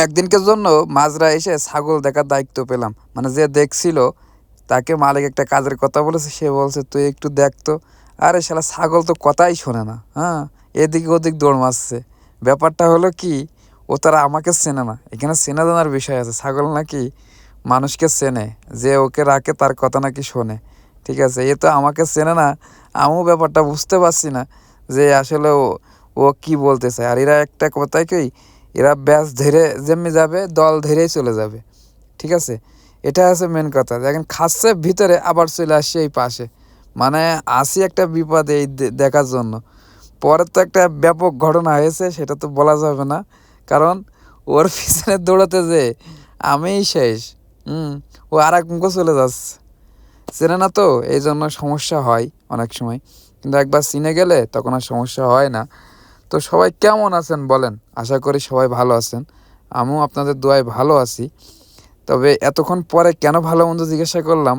একদিনকের জন্য মাজরা এসে ছাগল দেখার দায়িত্ব পেলাম। মানে যে দেখছিল তাকে মালিক একটা কাজের কথা বলেছে, সে বলছে তুই একটু দেখ তো। আরে শালা ছাগল তো কথাই শোনে না, হ্যাঁ, এদিক ওদিক দৌড় মারছে। ব্যাপারটা হলো কি, ও তারা আমাকে চেনে না। এখানে চেনা জানার বিষয় আছে। ছাগল নাকি মানুষকে চেনে, যে ওকে রাখে তার কথা নাকি শোনে। ঠিক আছে, এ তো আমাকে চেনে না। আমিও ব্যাপারটা বুঝতে পারছি না যে আসলে ও কি বলতে চায়। আর এরা একটা কথাই কি, এরা ব্যাস ধরে যেমনি যাবে দল ধরেই চলে যাবে। ঠিক আছে, এটা আছে মেন কথা। দেখেন খাচ্ছে ভিতরে, আবার চলে আসছে এই পাশে। মানে আসি একটা বিপদে এই দেখার জন্য। পরে তো একটা ব্যাপক ঘটনা হয়েছে, সেটা তো বলা যাবে না, কারণ ওর পিছনে দৌড়াতে যে আমিই শেষ। ও আর এক মুখো চলে যাচ্ছে। চেনে না তো, এই জন্য সমস্যা হয় অনেক সময়। কিন্তু একবার চিনে গেলে তখন আর সমস্যা হয় না। তো সবাই কেমন আছেন বলেন? আশা করি সবাই ভালো আছেন। আমিও আপনাদের দোয়ায় ভালো আছি। তবে এতক্ষণ পরে কেন ভালো মন্দ জিজ্ঞাসা করলাম,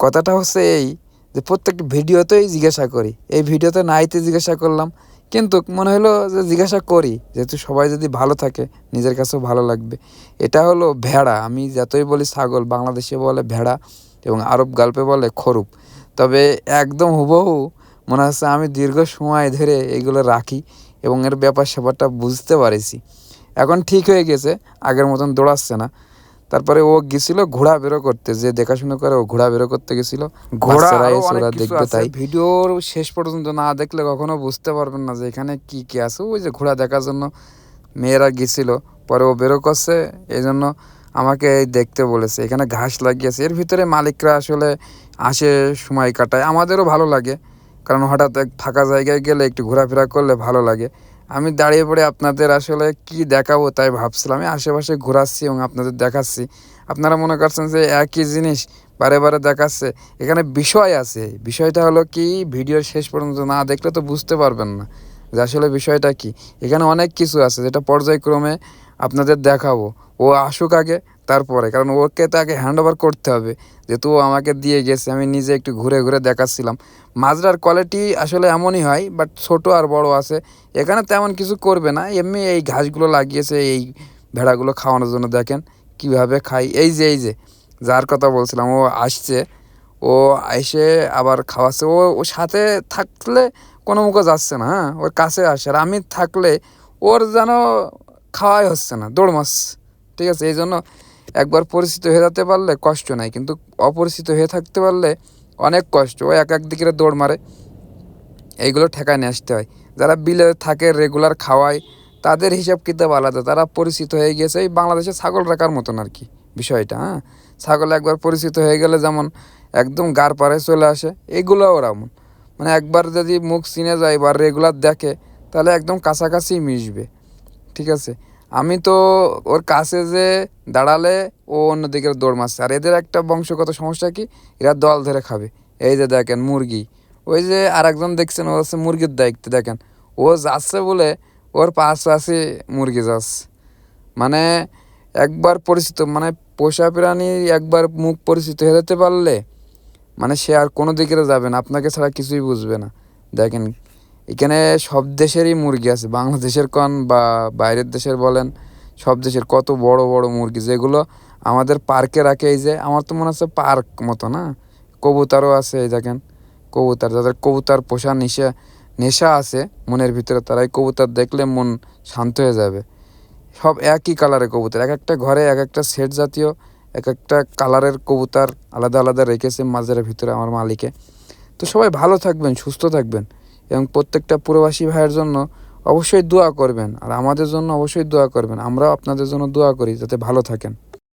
কথাটা হচ্ছে এই যে প্রত্যেকটা ভিডিওতেই জিজ্ঞাসা করি, এই ভিডিওতে নাইতে জিজ্ঞাসা করলাম, কিন্তু মনে হলো যে জিজ্ঞাসা করি, যেহেতু সবাই যদি ভালো থাকে নিজের কাছেও ভালো লাগবে। এটা হলো ভেড়া। আমি যতই বলি ছাগল, বাংলাদেশে বলে ভেড়া এবং আরব গল্পে বলে খরুপ। তবে একদম হুবহু মনে হচ্ছে আমি দীর্ঘ সময় ধরে এগুলো রাখি এবং এর ব্যাপার স্যাপারটা বুঝতে পারিছি। এখন ঠিক হয়ে গেছে, আগের মতন দৌড়াচ্ছে না। তারপরে ও গেছিল ঘোড়া বেরো করতে, যে দেখাশোনা করে ও ঘোড়া বেরো করতে গেছিল। ঘোড়া আরো অনেক কিছু আছে, ভিডিওর শেষ পর্যন্ত না দেখলে কখনো বুঝতে পারবেন না যে এখানে কি কি আছে। ওই যে ঘোড়া দেখার জন্য মেয়েরা গেছিল, পরে ও বেরো করছে, এই জন্য আমাকে এই দেখতে বলেছে। এখানে ঘাস লাগিয়েছে, এর ভিতরে মালিকরা আসলে আসে, সময় কাটায়, আমাদেরও ভালো লাগে, কারণ হঠাৎ এক ফাঁকা জায়গায় গেলে একটু ঘোরাফেরা করলে ভালো লাগে। আমি দাঁড়িয়ে পড়ে আপনাদের আসলে কি দেখাবো তাই ভাবছিলাম। আমি আশেপাশে ঘোরাচ্ছি এবং আপনাদের দেখাচ্ছি। আপনারা মনে করছেন যে একই জিনিস বারে বারে দেখাচ্ছে, এখানে বিষয় আছে। বিষয়টা হলো কি, ভিডিওর শেষ পর্যন্ত না দেখলে তো বুঝতে পারবেন না যে আসলে বিষয়টা কি। এখানে অনেক কিছু আছে যেটা পর্যায়ক্রমে আপনাদের দেখাবো। ও আসুক আগে, তারপরে, কারণ ওকে তো আগে হ্যান্ড ওভার করতে হবে, যেহেতু ও আমাকে দিয়ে গেছে। আমি নিজে একটু ঘুরে ঘুরে দেখাচ্ছিলাম। মাজরার কোয়ালিটি আসলে এমনই হয়, বাট ছোট আর বড় আছে। এখানে তেমন কিছু করবে না, এমনি এই ঘাসগুলো লাগিয়েছে এই ভেড়াগুলো খাওয়ানোর জন্য। দেখেন কিভাবে খাই। এই যে যার কথা বলছিলাম, ও আসছে, ও এসে আবার খাওয়াচ্ছে। ও সাথে থাকলে কোনো মুখে যাচ্ছে না, হ্যাঁ, ওর কাছে আসে। আর আমি থাকলে ওর যেন খাওয়াই হচ্ছে না, দৌড় মাস। ঠিক আছে, এই জন্য একবার পরিচিত হয়ে যেতে পারলে কষ্ট নাই, কিন্তু অপরিচিত হয়ে থাকতে পারলে অনেক কষ্ট। ও এক দিকে দৌড় মারে, এইগুলো ঠেকায় নিয়ে আসতে হয়। যারা বিলে থাকে রেগুলার খাওয়ায়, তাদের হিসাব কিতাব আলাদা, তারা পরিচিত হয়ে গেছে। এই বাংলাদেশে ছাগল রাখার মতন আর কি বিষয়টা, হ্যাঁ। ছাগল একবার পরিচিত হয়ে গেলে যেমন একদম গার পাড়ে চলে আসে, এগুলো ওরা মানে একবার যদি মুখ চিনে যায় বা রেগুলার দেখে, তাহলে একদম কাছাকাছি মিশবে। ঠিক আছে, আমি তো ওর কাছে যে দাঁড়ালে ও অন্যদিকে দৌড় মারছে। আর এদের একটা বংশগত সমস্যা কি, এরা দল ধরে খাবে। এই যে দেখেন মুরগি, ওই যে আর একজন দেখছেন, ও হচ্ছে মুরগির দায়িত্বে। দেখেন ও যাচ্ছে বলে ওর পাশে মুরগি যাচ্ছে। মানে একবার পরিচিত, মানে পোষা প্রাণী একবার মুখ পরিচিত হয়ে যেতে পারলে মানে সে আর কোনো দিকে যাবে না, আপনাকে ছাড়া কিছুই বুঝবে না। দেখেন এখানে সব দেশেরই মুরগি আছে, বাংলাদেশের কন বা বাইরের দেশের বলেন, সব দেশের কত বড় বড় মুরগি, যেগুলো আমাদের পার্কে রাখে। এই যে আমার তো মনে হচ্ছে পার্ক মতো না। কবুতরও আছে, এই দেখেন কবুতর, যাদের কবুতর পোষা নেশা আছে মনের ভিতরে, তারাই কবুতর দেখলে মন শান্ত হয়ে যাবে। সব একই কালারের কবুতর, এক একটা ঘরে এক একটা সেট জাতীয় এক একটা কালারের কবুতর আলাদা আলাদা রেখেছে মাঝের ভিতরে আমার মালিকে। তো সবাই ভালো থাকবেন, সুস্থ থাকবেন, এবং প্রত্যেকটা প্রবাসী ভাইয়ের জন্য অবশ্যই দোয়া করবেন, আর আমাদের জন্য অবশ্যই দোয়া করবেন। আমরাও আপনাদের জন্য দোয়া করি যাতে ভালো থাকেন।